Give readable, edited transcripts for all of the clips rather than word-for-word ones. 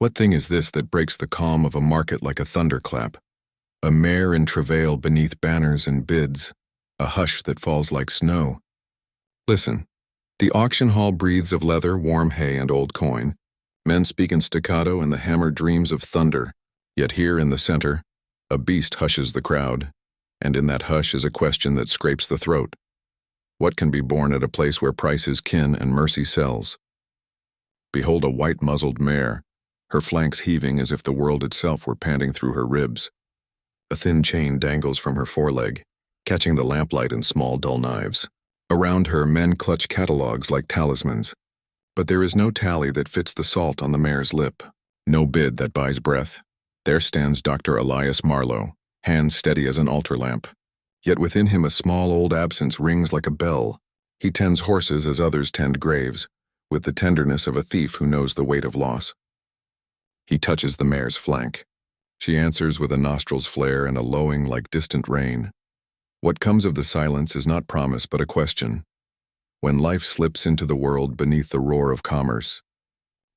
What thing is this that breaks the calm of a market like a thunderclap? A mare in travail beneath banners and bids, a hush that falls like snow. Listen, the auction hall breathes of leather, warm hay, and old coin. Men speak in staccato and the hammer dreams of thunder. Yet here in the center, a beast hushes the crowd, and in that hush is a question that scrapes the throat. What can be born at a place where price is kin and mercy sells? Behold a white-muzzled mare, her flanks heaving as if the world itself were panting through her ribs. A thin chain dangles from her foreleg, catching the lamplight in small, dull knives. Around her, men clutch catalogs like talismans. But there is no tally that fits the salt on the mare's lip, no bid that buys breath. There stands Dr. Elias Marlowe, hands steady as an altar lamp. Yet within him a small old absence rings like a bell. He tends horses as others tend graves, with the tenderness of a thief who knows the weight of loss. He touches the mare's flank. She answers with a nostrils flare and a lowing like distant rain. What comes of the silence is not promise but a question. When life slips into the world beneath the roar of commerce,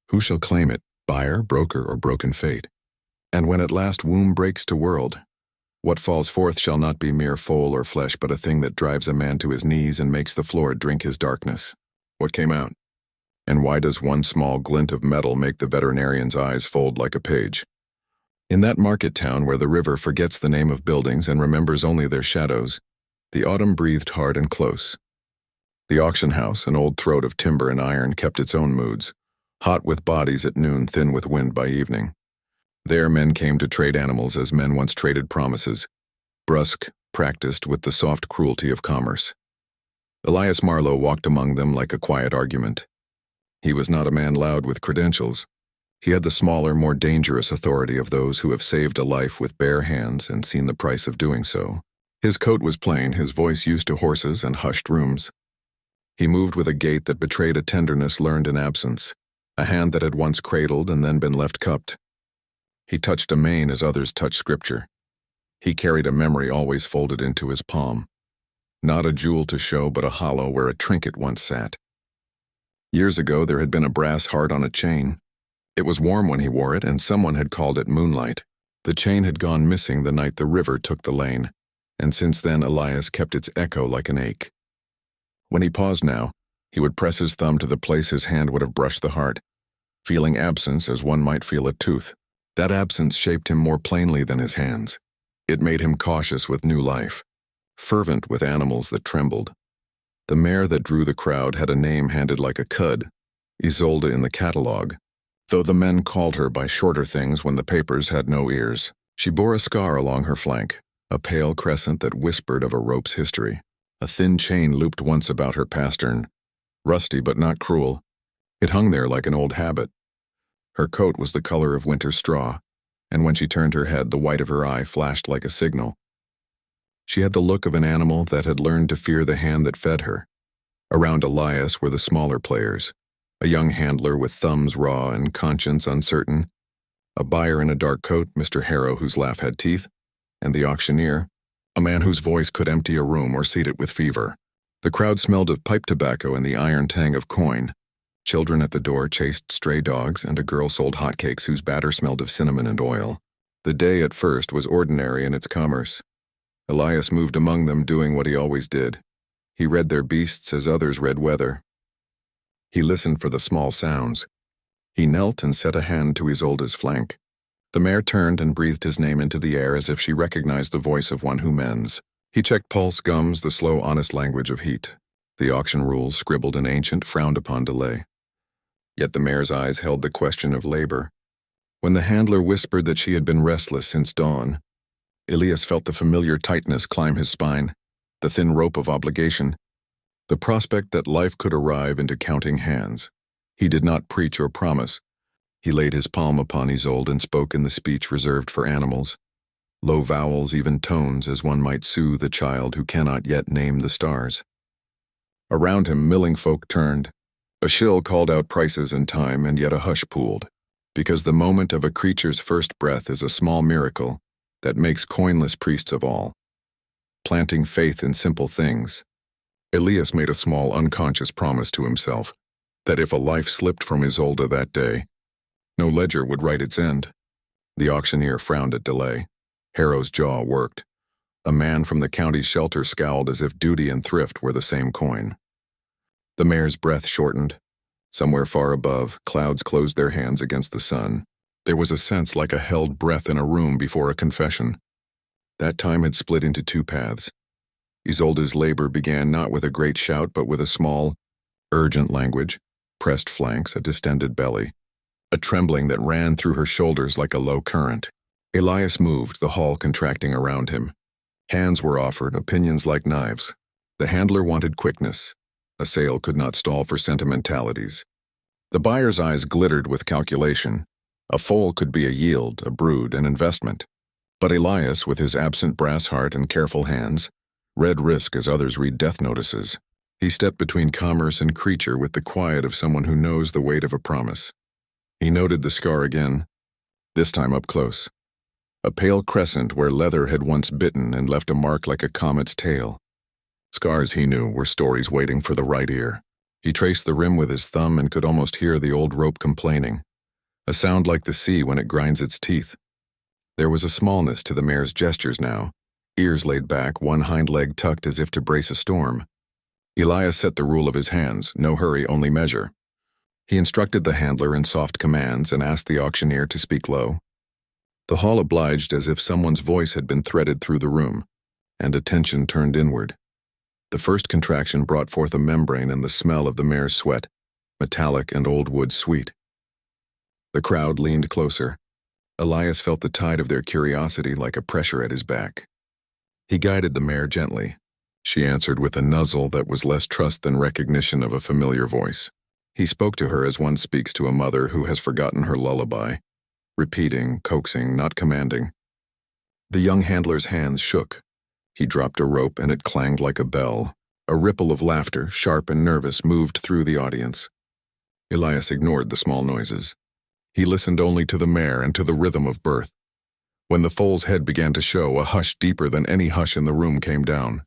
who shall claim it, buyer, broker, or broken fate? And when at last womb breaks to world, what falls forth shall not be mere foal or flesh but a thing that drives a man to his knees and makes the floor drink his darkness. What came out? And why does one small glint of metal make the veterinarian's eyes fold like a page? In that market town where the river forgets the name of buildings and remembers only their shadows, the autumn breathed hard and close. The auction house, an old throat of timber and iron, kept its own moods, hot with bodies at noon, thin with wind by evening. There men came to trade animals as men once traded promises, brusque, practiced with the soft cruelty of commerce. Elias Marlowe walked among them like a quiet argument. He was not a man loud with credentials. He had the smaller, more dangerous authority of those who have saved a life with bare hands and seen the price of doing so. His coat was plain, his voice used to horses and hushed rooms. He moved with a gait that betrayed a tenderness learned in absence, a hand that had once cradled and then been left cupped. He touched a mane as others touch scripture. He carried a memory always folded into his palm. Not a jewel to show, but a hollow where a trinket once sat. Years ago there had been a brass heart on a chain. It was warm when he wore it, and someone had called it moonlight. The chain had gone missing the night the river took the lane, and since then Elias kept its echo like an ache. When he paused now, he would press his thumb to the place his hand would have brushed the heart, feeling absence as one might feel a tooth. That absence shaped him more plainly than his hands. It made him cautious with new life, fervent with animals that trembled. The mare that drew the crowd had a name handed like a cud, Isolde in the catalogue, though the men called her by shorter things when the papers had no ears. She bore a scar along her flank, a pale crescent that whispered of a rope's history. A thin chain looped once about her pastern, rusty but not cruel. It hung there like an old habit. Her coat was the color of winter straw, and when she turned her head, the white of her eye flashed like a signal. She had the look of an animal that had learned to fear the hand that fed her. Around Elias were the smaller players, a young handler with thumbs raw and conscience uncertain, a buyer in a dark coat, Mr. Harrow, whose laugh had teeth, and the auctioneer, a man whose voice could empty a room or seat it with fever. The crowd smelled of pipe tobacco and the iron tang of coin. Children at the door chased stray dogs, and a girl sold hotcakes whose batter smelled of cinnamon and oil. The day at first was ordinary in its commerce. Elias moved among them doing what he always did. He read their beasts as others read weather. He listened for the small sounds. He knelt and set a hand to Isolde's flank. The mare turned and breathed his name into the air as if she recognized the voice of one who mends. He checked pulse, gums, the slow, honest language of heat. The auction rules, scribbled in ancient, frowned upon delay. Yet the mare's eyes held the question of labor. When the handler whispered that she had been restless since dawn, Elias felt the familiar tightness climb his spine, the thin rope of obligation, the prospect that life could arrive into counting hands. He did not preach or promise. He laid his palm upon Isolde and spoke in the speech reserved for animals, low vowels, even tones, as one might soothe a child who cannot yet name the stars. Around him milling folk turned. A shill called out prices and time, and yet a hush pooled, because the moment of a creature's first breath is a small miracle that makes coinless priests of all. Planting faith in simple things, Elias made a small unconscious promise to himself that if a life slipped from Isolde that day, No ledger would write its end. The auctioneer frowned at delay. Harrow's jaw worked. A man from the county shelter scowled as if duty and thrift were the same coin. The mayor's breath shortened. Somewhere far above, clouds closed their hands against the sun. There was a sense like a held breath in a room before a confession. That time had split into two paths. Isolde's labor began not with a great shout, but with a small, urgent language, pressed flanks, a distended belly, a trembling that ran through her shoulders like a low current. Elias moved, the hall contracting around him. Hands were offered, opinions like knives. The handler wanted quickness. A sale could not stall for sentimentalities. The buyer's eyes glittered with calculation. A foal could be a yield, a brood, an investment. But Elias, with his absent brass heart and careful hands, read risk as others read death notices. He stepped between commerce and creature with the quiet of someone who knows the weight of a promise. He noted the scar again, this time up close. A pale crescent where leather had once bitten and left a mark like a comet's tail. Scars, he knew, were stories waiting for the right ear. He traced the rim with his thumb and could almost hear the old rope complaining, a sound like the sea when it grinds its teeth. There was a smallness to the mare's gestures now, ears laid back, one hind leg tucked as if to brace a storm. Elias set the rule of his hands, no hurry, only measure. He instructed the handler in soft commands and asked the auctioneer to speak low. The hall obliged as if someone's voice had been threaded through the room, and attention turned inward. The first contraction brought forth a membrane and the smell of the mare's sweat, metallic and old wood sweet. The crowd leaned closer. Elias felt the tide of their curiosity like a pressure at his back. He guided the mare gently. She answered with a nuzzle that was less trust than recognition of a familiar voice. He spoke to her as one speaks to a mother who has forgotten her lullaby, repeating, coaxing, not commanding. The young handler's hands shook. He dropped a rope and it clanged like a bell. A ripple of laughter, sharp and nervous, moved through the audience. Elias ignored the small noises. He listened only to the mare and to the rhythm of birth. When the foal's head began to show, a hush deeper than any hush in the room came down.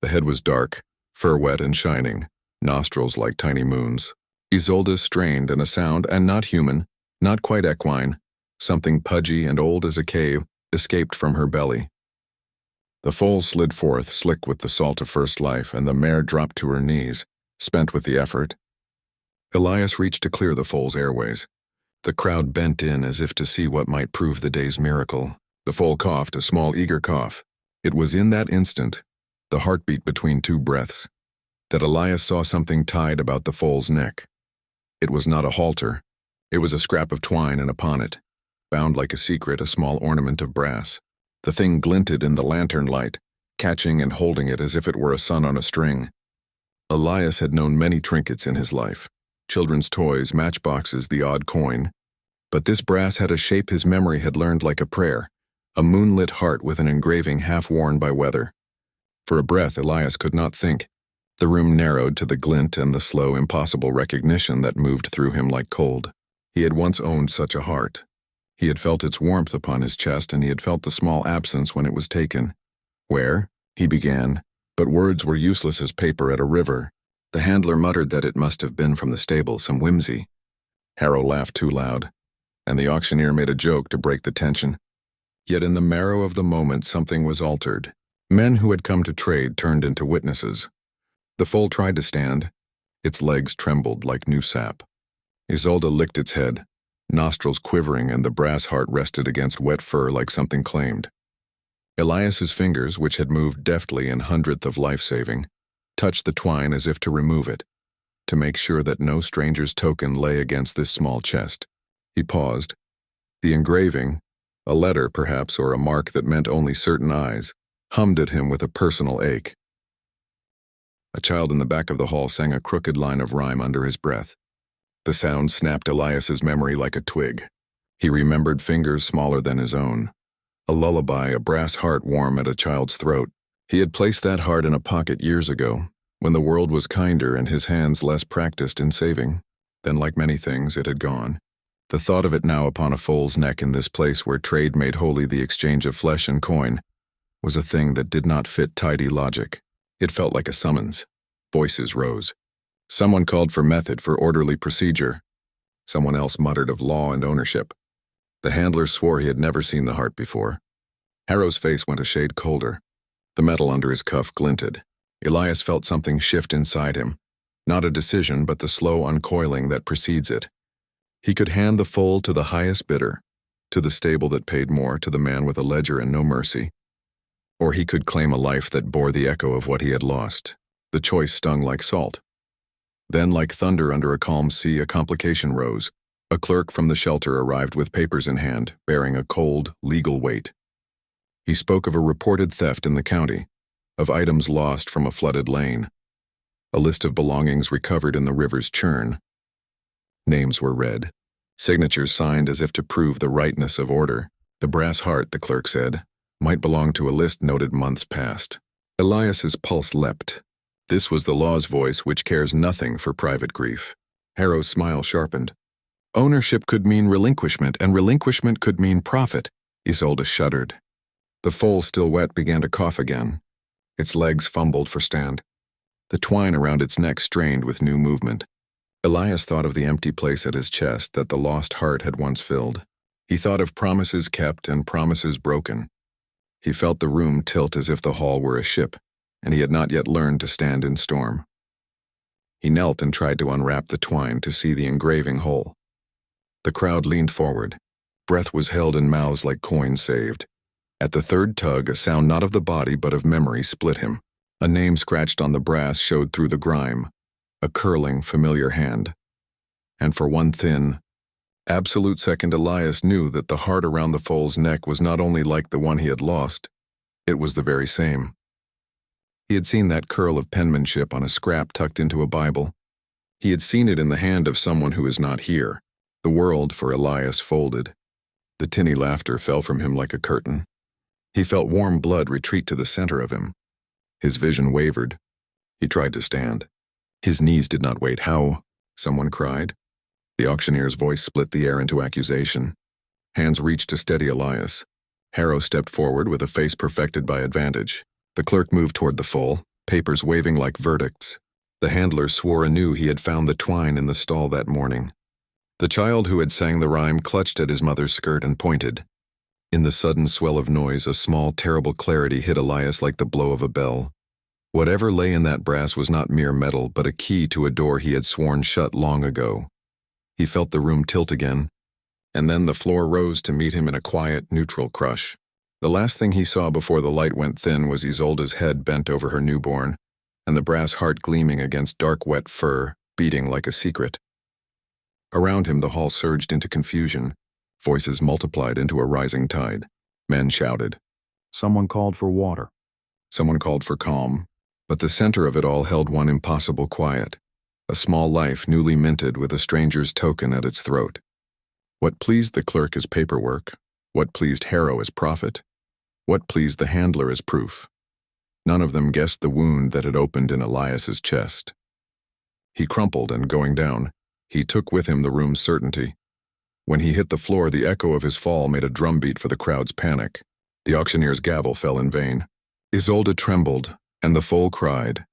The head was dark, fur-wet and shining, nostrils like tiny moons. Isolde strained, and a sound, and not human, not quite equine, something pudgy and old as a cave, escaped from her belly. The foal slid forth, slick with the salt of first life, and the mare dropped to her knees, spent with the effort. Elias reached to clear the foal's airways. The crowd bent in as if to see what might prove the day's miracle. The foal coughed, a small, eager cough. It was in that instant, the heartbeat between two breaths, that Elias saw something tied about the foal's neck. It was not a halter. It was a scrap of twine, and upon it, bound like a secret, a small ornament of brass. The thing glinted in the lantern light, catching and holding it as if it were a sun on a string. Elias had known many trinkets in his life, children's toys, matchboxes, the odd coin. But this brass had a shape his memory had learned like a prayer, a moonlit heart with an engraving half-worn by weather. For a breath, Elias could not think. The room narrowed to the glint and the slow, impossible recognition that moved through him like cold. He had once owned such a heart. He had felt its warmth upon his chest, and he had felt the small absence when it was taken. Where? He began, but words were useless as paper at a river. The handler muttered that it must have been from the stable, some whimsy. Harrow laughed too loud, and the auctioneer made a joke to break the tension. Yet in the marrow of the moment something was altered. Men who had come to trade turned into witnesses. The foal tried to stand. Its legs trembled like new sap. Isolde licked its head, nostrils quivering, and the brass heart rested against wet fur like something claimed. Elias's fingers, which had moved deftly in hundredth of life-saving, touched the twine as if to remove it, to make sure that no stranger's token lay against this small chest. He paused. The engraving, a letter perhaps, or a mark that meant only certain eyes, hummed at him with a personal ache. A child in the back of the hall sang a crooked line of rhyme under his breath. The sound snapped Elias's memory like a twig. He remembered fingers smaller than his own. A lullaby, a brass heart warm at a child's throat. He had placed that heart in a pocket years ago, when the world was kinder and his hands less practiced in saving. Then, like many things, it had gone. The thought of it now upon a foal's neck in this place where trade made holy the exchange of flesh and coin was a thing that did not fit tidy logic. It felt like a summons. Voices rose. Someone called for method, for orderly procedure. Someone else muttered of law and ownership. The handler swore he had never seen the heart before. Harrow's face went a shade colder. The metal under his cuff glinted. Elias felt something shift inside him. Not a decision, but the slow uncoiling that precedes it. He could hand the foal to the highest bidder, to the stable that paid more, to the man with a ledger and no mercy. Or he could claim a life that bore the echo of what he had lost. The choice stung like salt. Then, like thunder under a calm sea, a complication rose. A clerk from the shelter arrived with papers in hand, bearing a cold, legal weight. He spoke of a reported theft in the county, of items lost from a flooded lane, a list of belongings recovered in the river's churn. Names were read, signatures signed as if to prove the rightness of order. The brass heart, the clerk said, might belong to a list noted months past. Elias's pulse leapt. This was the law's voice, which cares nothing for private grief. Harrow's smile sharpened. Ownership could mean relinquishment, and relinquishment could mean profit. Isolde shuddered. The foal, still wet, began to cough again. Its legs fumbled for stand. The twine around its neck strained with new movement. Elias thought of the empty place at his chest that the lost heart had once filled. He thought of promises kept and promises broken. He felt the room tilt as if the hall were a ship, and he had not yet learned to stand in storm. He knelt and tried to unwrap the twine to see the engraving whole. The crowd leaned forward. Breath was held in mouths like coin saved. At the third tug, a sound not of the body but of memory split him. A name scratched on the brass showed through the grime, a curling, familiar hand. And for one thin, absolute second, Elias knew that the heart around the foal's neck was not only like the one he had lost, it was the very same. He had seen that curl of penmanship on a scrap tucked into a Bible. He had seen it in the hand of someone who is not here. The world, for Elias, folded. The tinny laughter fell from him like a curtain. He felt warm blood retreat to the center of him. His vision wavered. He tried to stand. His knees did not wait. How? Someone cried. The auctioneer's voice split the air into accusation. Hands reached to steady Elias. Harrow stepped forward with a face perfected by advantage. The clerk moved toward the foal, papers waving like verdicts. The handler swore anew he had found the twine in the stall that morning. The child who had sang the rhyme clutched at his mother's skirt and pointed. In the sudden swell of noise, a small, terrible clarity hit Elias like the blow of a bell. Whatever lay in that brass was not mere metal, but a key to a door he had sworn shut long ago. He felt the room tilt again, and then the floor rose to meet him in a quiet, neutral crush. The last thing he saw before the light went thin was Isolde's head bent over her newborn, and the brass heart gleaming against dark, wet fur, beating like a secret. Around him the hall surged into confusion. Voices multiplied into a rising tide. Men shouted. Someone called for water. Someone called for calm. But the center of it all held one impossible quiet. A small life newly minted with a stranger's token at its throat. What pleased the clerk as paperwork. What pleased Harrow as profit. What pleased the handler as proof. None of them guessed the wound that had opened in Elias's chest. He crumpled, and going down, he took with him the room's certainty. When he hit the floor, the echo of his fall made a drumbeat for the crowd's panic. The auctioneer's gavel fell in vain. Isolde trembled, and the foal cried,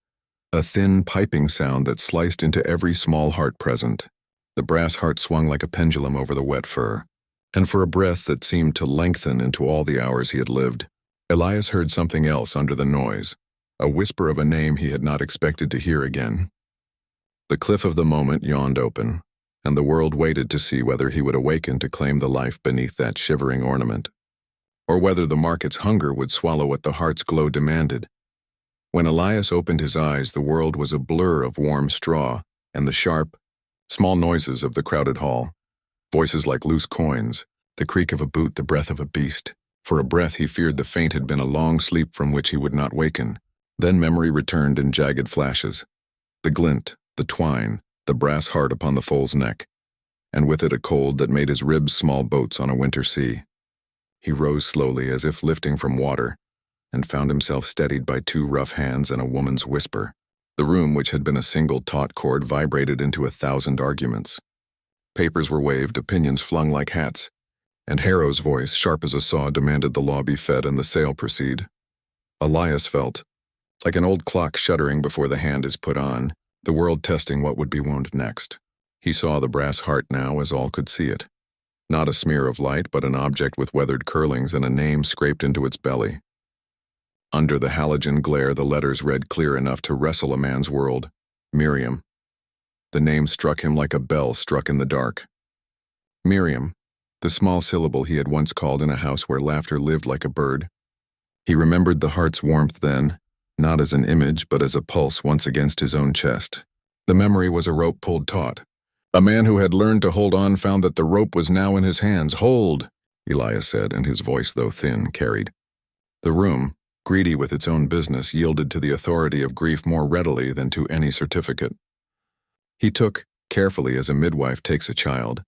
a thin, piping sound that sliced into every small heart present. The brass heart swung like a pendulum over the wet fur, and for a breath that seemed to lengthen into all the hours he had lived, Elias heard something else under the noise, a whisper of a name he had not expected to hear again. The cliff of the moment yawned open, and the world waited to see whether he would awaken to claim the life beneath that shivering ornament, or whether the market's hunger would swallow what the heart's glow demanded. When Elias opened his eyes, the world was a blur of warm straw and the sharp, small noises of the crowded hall. Voices like loose coins, the creak of a boot, the breath of a beast. For a breath he feared the faint had been a long sleep from which he would not waken. Then memory returned in jagged flashes. The glint, the twine, the brass heart upon the foal's neck, and with it a cold that made his ribs small boats on a winter sea. He rose slowly as if lifting from water, and found himself steadied by two rough hands and a woman's whisper. The room, which had been a single taut chord, vibrated into 1,000 arguments. Papers were waved, opinions flung like hats, and Harrow's voice, sharp as a saw, demanded the law be fed and the sale proceed. Elias felt, like an old clock shuddering before the hand is put on, the world testing what would be wound next. He saw the brass heart now as all could see it. Not a smear of light, but an object with weathered curlings and a name scraped into its belly. Under the halogen glare, the letters read clear enough to wrestle a man's world. Miriam. The name struck him like a bell struck in the dark. Miriam, the small syllable he had once called in a house where laughter lived like a bird. He remembered the heart's warmth then, not as an image but as a pulse once against his own chest. The memory was a rope pulled taut. A man who had learned to hold on found that the rope was now in his hands. "Hold," Elias said, and his voice, though thin, carried. The room, greedy with its own business, yielded to the authority of grief more readily than to any certificate. He took, carefully as a midwife takes a child,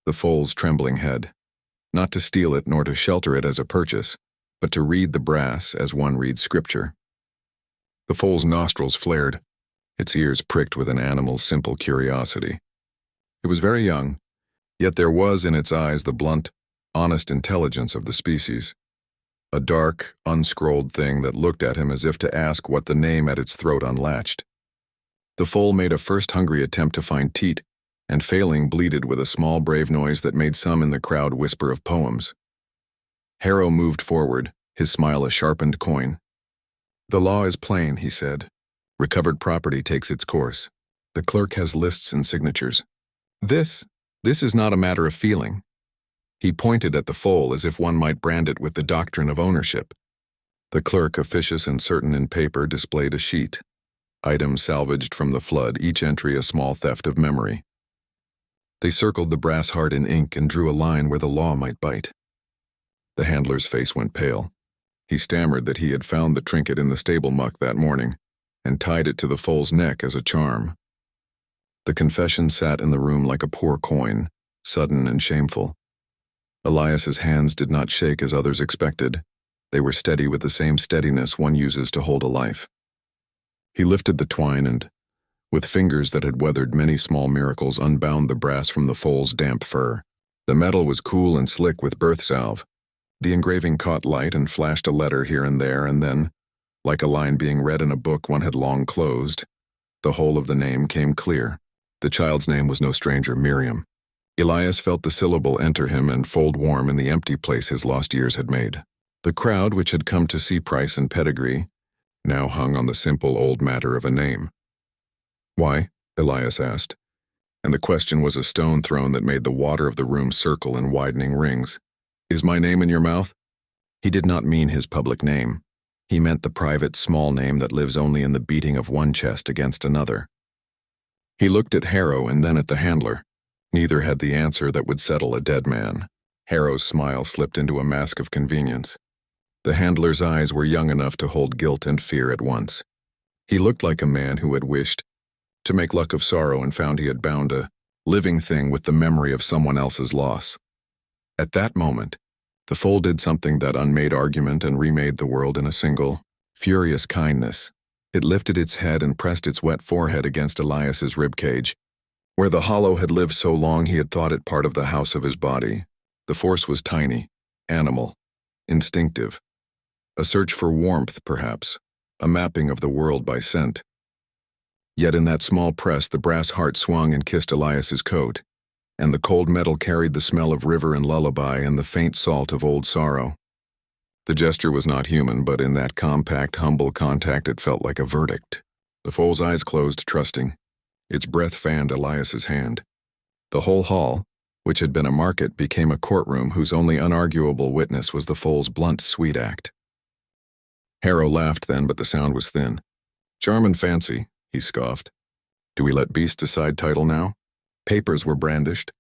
the foal's trembling head, not to steal it nor to shelter it as a purchase, but to read the brass as one reads scripture. The foal's nostrils flared, its ears pricked with an animal's simple curiosity. It was very young, yet there was in its eyes the blunt, honest intelligence of the species. A dark, unscrolled thing that looked at him as if to ask what the name at its throat unlatched. The foal made a first hungry attempt to find teat, and failing bleated with a small brave noise that made some in the crowd whisper of poems. Harrow moved forward, his smile a sharpened coin. "The law is plain," he said. "Recovered property takes its course. The clerk has lists and signatures. This is not a matter of feeling." He pointed at the foal as if one might brand it with the doctrine of ownership. The clerk, officious and certain in paper, displayed a sheet. Items salvaged from the flood, each entry a small theft of memory. They circled the brass heart in ink and drew a line where the law might bite. The handler's face went pale. He stammered that he had found the trinket in the stable muck that morning and tied it to the foal's neck as a charm. The confession sat in the room like a poor coin, sudden and shameful. Elias's hands did not shake as others expected. They were steady with the same steadiness one uses to hold a life. He lifted the twine and, with fingers that had weathered many small miracles, unbound the brass from the foal's damp fur. The metal was cool and slick with birth salve. The engraving caught light and flashed a letter here and there, and then, like a line being read in a book one had long closed, the whole of the name came clear. The child's name was no stranger, Miriam. Elias felt the syllable enter him and fold warm in the empty place his lost years had made. The crowd, which had come to see price and pedigree, now hung on the simple old matter of a name. "Why?" Elias asked, and the question was a stone thrown that made the water of the room circle in widening rings. "Is my name in your mouth?" He did not mean his public name. He meant the private, small name that lives only in the beating of one chest against another. He looked at Harrow and then at the handler. Neither had the answer that would settle a dead man. Harrow's smile slipped into a mask of convenience. The handler's eyes were young enough to hold guilt and fear at once. He looked like a man who had wished to make luck of sorrow and found he had bound a living thing with the memory of someone else's loss. At that moment, the foal did something that unmade argument and remade the world in a single, furious kindness. It lifted its head and pressed its wet forehead against Elias's ribcage. Where the hollow had lived so long he had thought it part of the house of his body. The force was tiny, animal, instinctive. A search for warmth, perhaps, a mapping of the world by scent. Yet in that small press the brass heart swung and kissed Elias's coat, and the cold metal carried the smell of river and lullaby and the faint salt of old sorrow. The gesture was not human, but in that compact, humble contact it felt like a verdict. The foal's eyes closed, trusting. Its breath fanned Elias's hand. The whole hall, which had been a market, became a courtroom whose only unarguable witness was the foal's blunt, sweet act. Harrow laughed then, but the sound was thin. "Charm and fancy," he scoffed. "Do we let beast decide title now?" Papers were brandished.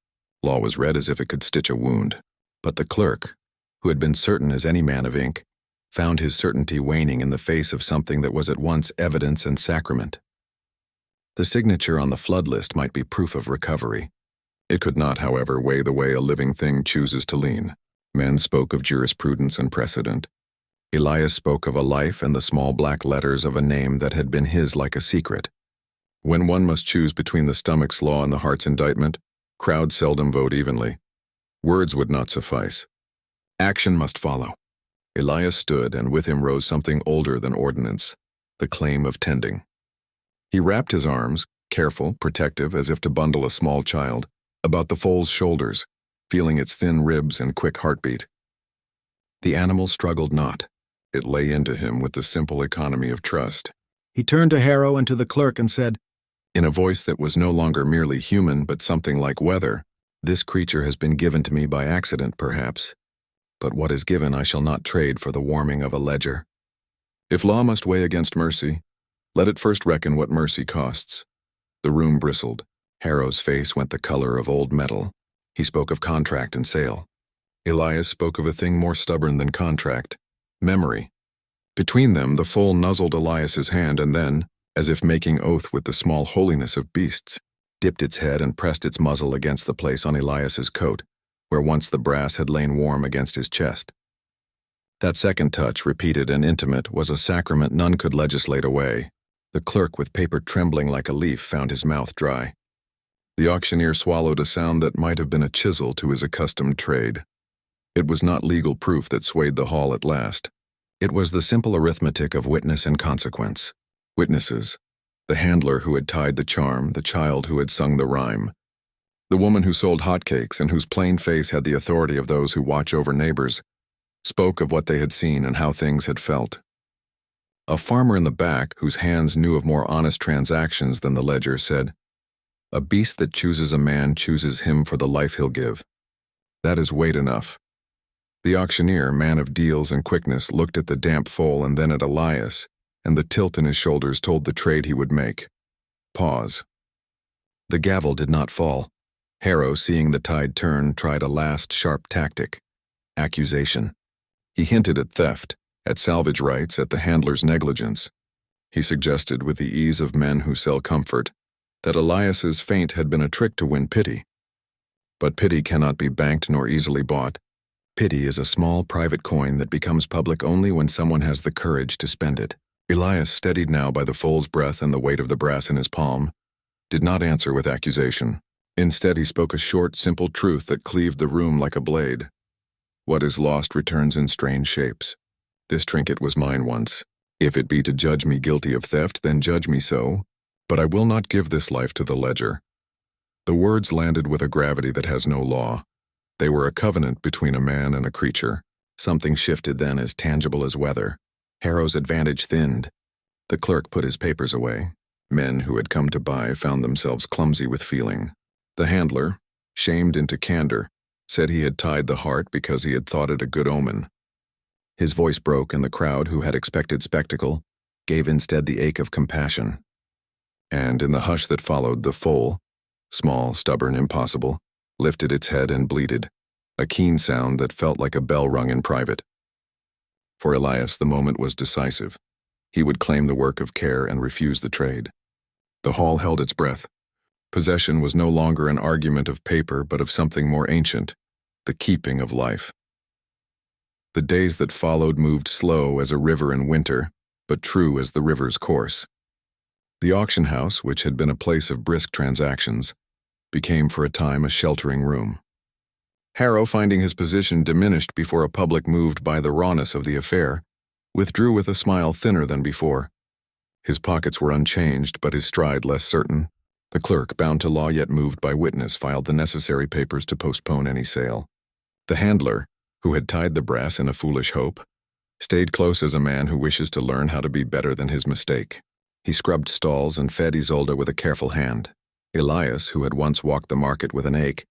Law was read as if it could stitch a wound. But the clerk, who had been certain as any man of ink, found his certainty waning in the face of something that was at once evidence and sacrament. The signature on the flood list might be proof of recovery. It could not, however, weigh the way a living thing chooses to lean. Men spoke of jurisprudence and precedent. Elias spoke of a life and the small black letters of a name that had been his like a secret. When one must choose between the stomach's law and the heart's indictment, crowds seldom vote evenly. Words would not suffice. Action must follow. Elias stood, and with him rose something older than ordinance, the claim of tending. He wrapped his arms, careful, protective, as if to bundle a small child, about the foal's shoulders, feeling its thin ribs and quick heartbeat. The animal struggled not. It lay into him with the simple economy of trust. He turned to Harrow and to the clerk and said, In a voice that was no longer merely human but something like weather, "This creature has been given to me by accident, perhaps. But what is given I shall not trade for the warming of a ledger. If law must weigh against mercy, let it first reckon what mercy costs." The room bristled. Harrow's face went the color of old metal. He spoke of contract and sale. Elias spoke of a thing more stubborn than contract, memory. Between them, the foal nuzzled Elias's hand and then, as if making oath with the small holiness of beasts, dipped its head and pressed its muzzle against the place on Elias's coat, where once the brass had lain warm against his chest. That second touch, repeated and intimate, was a sacrament none could legislate away. The clerk, with paper trembling like a leaf, found his mouth dry. The auctioneer swallowed a sound that might have been a chisel to his accustomed trade. It was not legal proof that swayed the hall at last. It was the simple arithmetic of witness and consequence. Witnesses: the handler who had tied the charm, the child who had sung the rhyme, the woman who sold hotcakes and whose plain face had the authority of those who watch over neighbors, spoke of what they had seen and how things had felt. A farmer in the back, whose hands knew of more honest transactions than the ledger, said, "A beast that chooses a man chooses him for the life he'll give. That is weight enough." The auctioneer, man of deals and quickness, looked at the damp foal and then at Elias, and the tilt in his shoulders told the trade he would make. Pause. The gavel did not fall. Harrow, seeing the tide turn, tried a last sharp tactic: accusation. He hinted at theft, at salvage rights, at the handler's negligence. He suggested, with the ease of men who sell comfort, that Elias's feint had been a trick to win pity. But pity cannot be banked nor easily bought. Pity is a small private coin that becomes public only when someone has the courage to spend it. Elias, steadied now by the foal's breath and the weight of the brass in his palm, did not answer with accusation. Instead, he spoke a short, simple truth that cleaved the room like a blade. What is lost returns in strange shapes. This trinket was mine once. If it be to judge me guilty of theft, then judge me so, but I will not give this life to the ledger. The words landed with a gravity that has no law. They were a covenant between a man and a creature. Something shifted then as tangible as weather. Harrow's advantage thinned. The clerk put his papers away. Men who had come to buy found themselves clumsy with feeling. The handler, shamed into candor, said he had tied the heart because he had thought it a good omen. His voice broke, and the crowd, who had expected spectacle, gave instead the ache of compassion. And in the hush that followed, the foal, small, stubborn, impossible, lifted its head and bleated, a keen sound that felt like a bell rung in private. For Elias, the moment was decisive. He would claim the work of care and refuse the trade. The hall held its breath. Possession was no longer an argument of paper, but of something more ancient, the keeping of life. The days that followed moved slow as a river in winter, but true as the river's course. The auction house, which had been a place of brisk transactions, became for a time a sheltering room. Harrow, finding his position diminished before a public moved by the rawness of the affair, withdrew with a smile thinner than before. His pockets were unchanged, but his stride less certain. The clerk, bound to law yet moved by witness, filed the necessary papers to postpone any sale. The handler, who had tied the brass in a foolish hope, stayed close as a man who wishes to learn how to be better than his mistake. He scrubbed stalls and fed Isolde with a careful hand. Elias, who had once walked the market with an ache,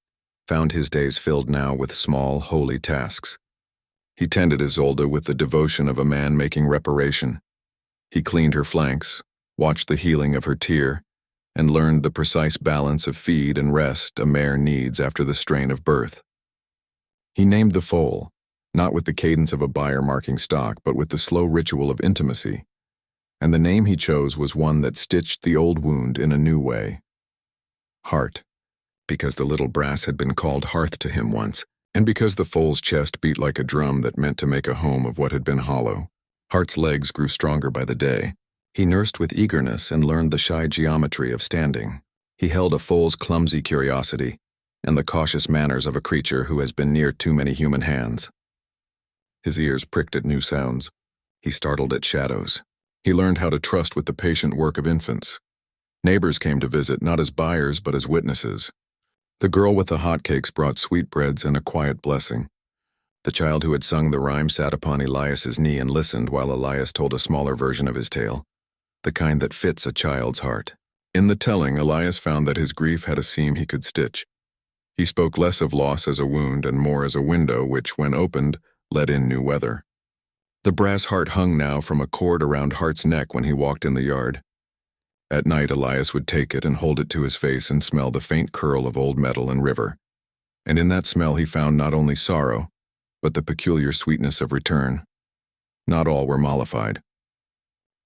found his days filled now with small, holy tasks. He tended Isolde with the devotion of a man making reparation. He cleaned her flanks, watched the healing of her tear, and learned the precise balance of feed and rest a mare needs after the strain of birth. He named the foal, not with the cadence of a buyer marking stock, but with the slow ritual of intimacy, and the name he chose was one that stitched the old wound in a new way. Heart, because the little brass had been called hearth to him once, and because the foal's chest beat like a drum that meant to make a home of what had been hollow. Heart's legs grew stronger by the day. He nursed with eagerness and learned the shy geometry of standing. He held a foal's clumsy curiosity and the cautious manners of a creature who has been near too many human hands. His ears pricked at new sounds. He startled at shadows. He learned how to trust with the patient work of infants. Neighbors came to visit not as buyers but as witnesses. The girl with the hotcakes brought sweetbreads and a quiet blessing. The child who had sung the rhyme sat upon Elias's knee and listened while Elias told a smaller version of his tale, the kind that fits a child's heart. In the telling, Elias found that his grief had a seam he could stitch. He spoke less of loss as a wound and more as a window which, when opened, let in new weather. The brass heart hung now from a cord around Hart's neck when he walked in the yard. At night, Elias would take it and hold it to his face and smell the faint curl of old metal and river. And in that smell he found not only sorrow, but the peculiar sweetness of return. Not all were mollified.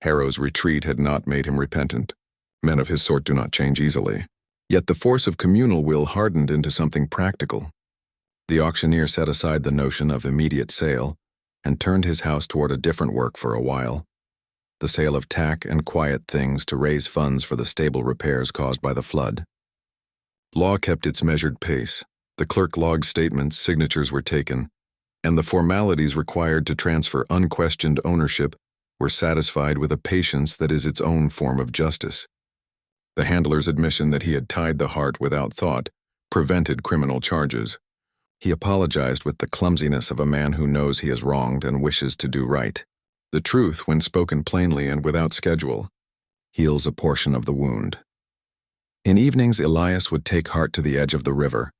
Harrow's retreat had not made him repentant. Men of his sort do not change easily. Yet the force of communal will hardened into something practical. The auctioneer set aside the notion of immediate sale and turned his house toward a different work for a while, the sale of tack and quiet things to raise funds for the stable repairs caused by the flood. Law kept its measured pace. The clerk logged statements, signatures were taken, and the formalities required to transfer unquestioned ownership were satisfied with a patience that is its own form of justice. The handler's admission that he had tied the Hart without thought prevented criminal charges. He apologized with the clumsiness of a man who knows he is wronged and wishes to do right. The truth, when spoken plainly and without schedule, heals a portion of the wound. In evenings, Elias would take Hart to the edge of the river,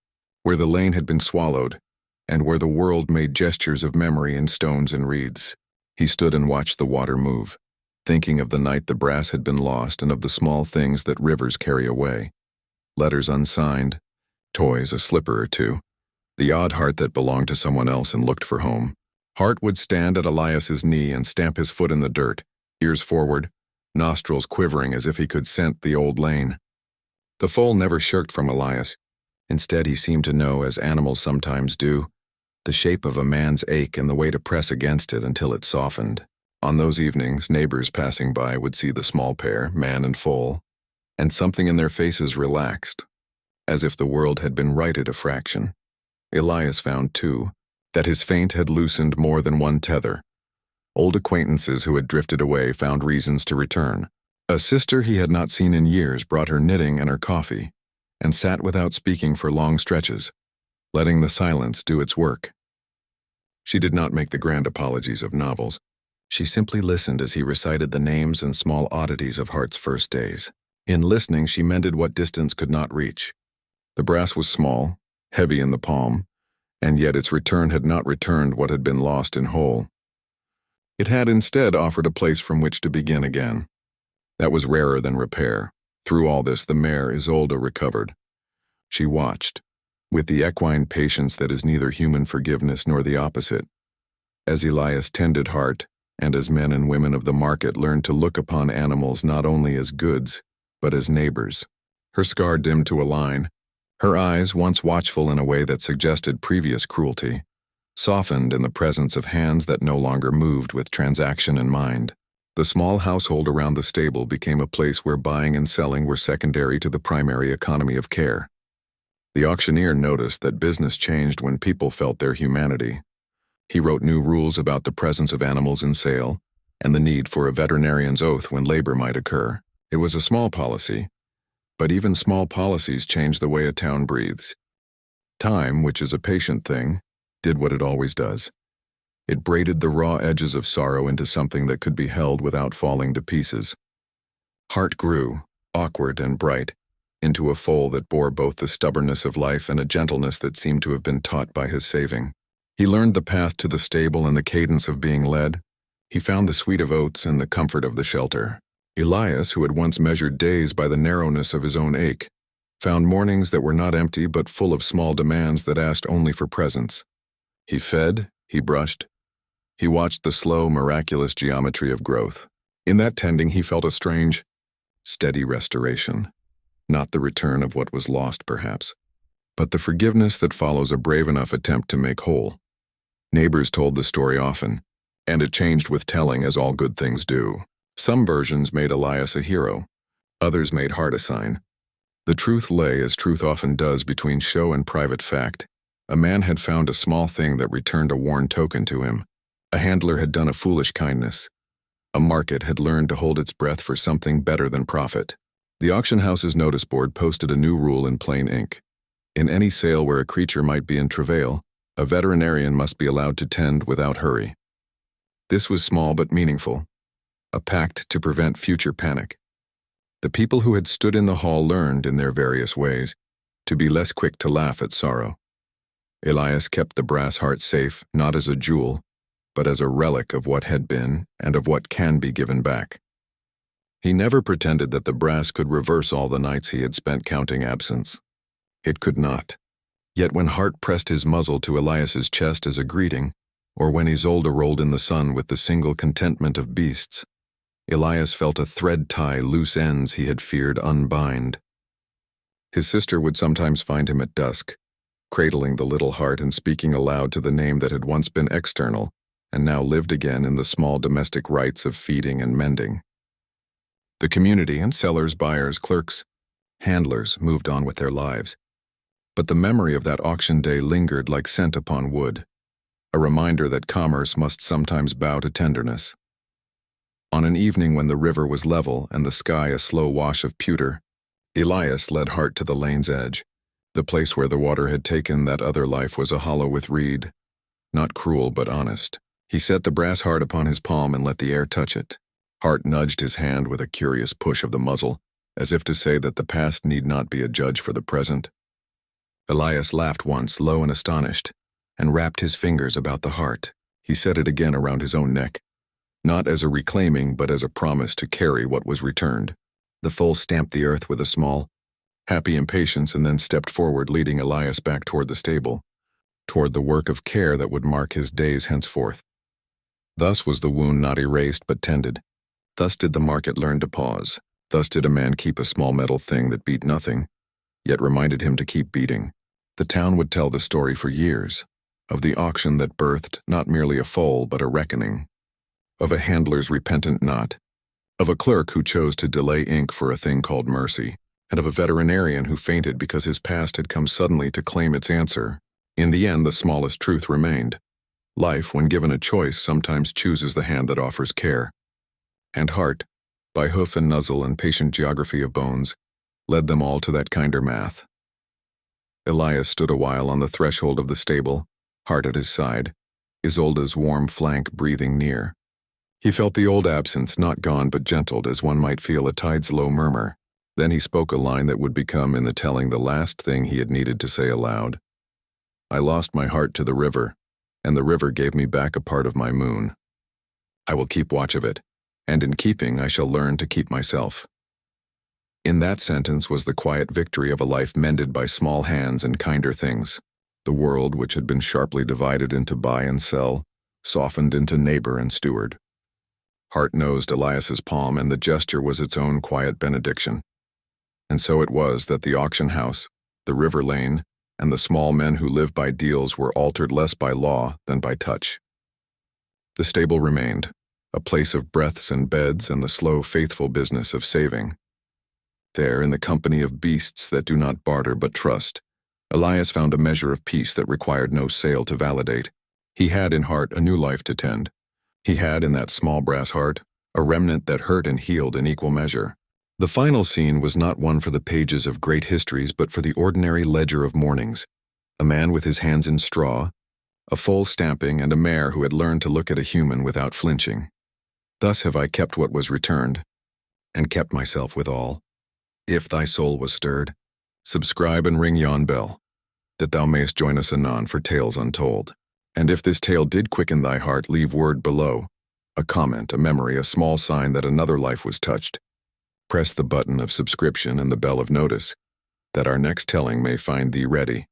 where the lane had been swallowed, and where the world made gestures of memory in stones and reeds. He stood and watched the water move, thinking of the night the brass had been lost and of the small things that rivers carry away. Letters unsigned, toys, a slipper or two, the odd heart that belonged to someone else and looked for home. Hart would stand at Elias's knee and stamp his foot in the dirt, ears forward, nostrils quivering as if he could scent the old lane. The foal never shirked from Elias. Instead, he seemed to know, as animals sometimes do, the shape of a man's ache and the way to press against it until it softened. On those evenings, neighbors passing by would see the small pair, man and foal, and something in their faces relaxed, as if the world had been righted a fraction. Elias found, too, that his faint had loosened more than one tether. Old acquaintances who had drifted away found reasons to return. A sister he had not seen in years brought her knitting and her coffee, and sat without speaking for long stretches, letting the silence do its work. She did not make the grand apologies of novels. She simply listened as he recited the names and small oddities of Hart's first days. In listening, she mended what distance could not reach. The brass was small, heavy in the palm, and yet its return had not returned what had been lost in whole. It had instead offered a place from which to begin again. That was rarer than repair. Through all this, the mare Isolde recovered. She watched, with the equine patience that is neither human forgiveness nor the opposite, as Elias tended Hart, and as men and women of the market learned to look upon animals not only as goods, but as neighbors. Her scar dimmed to a line. Her eyes, once watchful in a way that suggested previous cruelty, softened in the presence of hands that no longer moved with transaction in mind. The small household around the stable became a place where buying and selling were secondary to the primary economy of care. The auctioneer noticed that business changed when people felt their humanity. He wrote new rules about the presence of animals in sale and the need for a veterinarian's oath when labor might occur. It was a small policy, but even small policies change the way a town breathes. Time, which is a patient thing, did what it always does. It braided the raw edges of sorrow into something that could be held without falling to pieces. Hart grew, awkward and bright, into a foal that bore both the stubbornness of life and a gentleness that seemed to have been taught by his saving. He learned the path to the stable and the cadence of being led. He found the sweet of oats and the comfort of the shelter. Elias, who had once measured days by the narrowness of his own ache, found mornings that were not empty but full of small demands that asked only for presence. He fed, he brushed, he watched the slow, miraculous geometry of growth. In that tending he felt a strange, steady restoration. Not the return of what was lost, perhaps, but the forgiveness that follows a brave enough attempt to make whole. Neighbors told the story often, and it changed with telling, as all good things do. Some versions made Elias a hero, others made Hart a sign. The truth lay, as truth often does, between show and private fact. A man had found a small thing that returned a worn token to him. A handler had done a foolish kindness. A market had learned to hold its breath for something better than profit. The auction house's notice board posted a new rule in plain ink. In any sale where a creature might be in travail, a veterinarian must be allowed to tend without hurry. This was small but meaningful, a pact to prevent future panic. The people who had stood in the hall learned, in their various ways, to be less quick to laugh at sorrow. Elias kept the brass heart safe, not as a jewel, but as a relic of what had been and of what can be given back. He never pretended that the brass could reverse all the nights he had spent counting absence. It could not. Yet when Hart pressed his muzzle to Elias's chest as a greeting, or when Isolde rolled in the sun with the single contentment of beasts, Elias felt a thread tie loose ends he had feared unbind. His sister would sometimes find him at dusk, cradling the little heart and speaking aloud to the name that had once been external and now lived again in the small domestic rites of feeding and mending. The community and sellers, buyers, clerks, handlers moved on with their lives, but the memory of that auction day lingered like scent upon wood, a reminder that commerce must sometimes bow to tenderness. On an evening when the river was level and the sky a slow wash of pewter, Elias led Hart to the lane's edge. The place where the water had taken that other life was a hollow with reed, not cruel but honest. He set the brass heart upon his palm and let the air touch it. Hart nudged his hand with a curious push of the muzzle, as if to say that the past need not be a judge for the present. Elias laughed once, low and astonished, and wrapped his fingers about the heart. He set it again around his own neck, not as a reclaiming but as a promise to carry what was returned. The foal stamped the earth with a small, happy impatience and then stepped forward, leading Elias back toward the stable, toward the work of care that would mark his days henceforth. Thus was the wound not erased but tended. Thus did the market learn to pause. Thus did a man keep a small metal thing that beat nothing, yet reminded him to keep beating. The town would tell the story for years, of the auction that birthed not merely a foal but a reckoning, of a handler's repentant knot, of a clerk who chose to delay ink for a thing called mercy, and of a veterinarian who fainted because his past had come suddenly to claim its answer. In the end, the smallest truth remained. Life, when given a choice, sometimes chooses the hand that offers care. And Hart, by hoof and nuzzle and patient geography of bones, led them all to that kinder math. Elias stood a while on the threshold of the stable, Hart at his side, Isolde's warm flank breathing near. He felt the old absence, not gone but gentled as one might feel a tide's low murmur. Then he spoke a line that would become in the telling the last thing he had needed to say aloud. I lost my heart to the river, and the river gave me back a part of my moon. I will keep watch of it, and in keeping I shall learn to keep myself. In that sentence was the quiet victory of a life mended by small hands and kinder things. The world, which had been sharply divided into buy and sell, softened into neighbor and steward. Hart nosed Elias's palm, and the gesture was its own quiet benediction. And so it was that the auction house, the river lane, and the small men who live by deals were altered less by law than by touch. The stable remained, a place of breaths and beds and the slow, faithful business of saving. There, in the company of beasts that do not barter but trust, Elias found a measure of peace that required no sale to validate. He had in Hart a new life to tend. He had in that small brass heart a remnant that hurt and healed in equal measure. The final scene was not one for the pages of great histories but for the ordinary ledger of mornings. A man with his hands in straw, a foal stamping, and a mare who had learned to look at a human without flinching. Thus have I kept what was returned, and kept myself withal. If thy soul was stirred, subscribe and ring yon bell, that thou mayst join us anon for tales untold. And if this tale did quicken thy heart, leave word below, a comment, a memory, a small sign that another life was touched. Press the button of subscription and the bell of notice, that our next telling may find thee ready.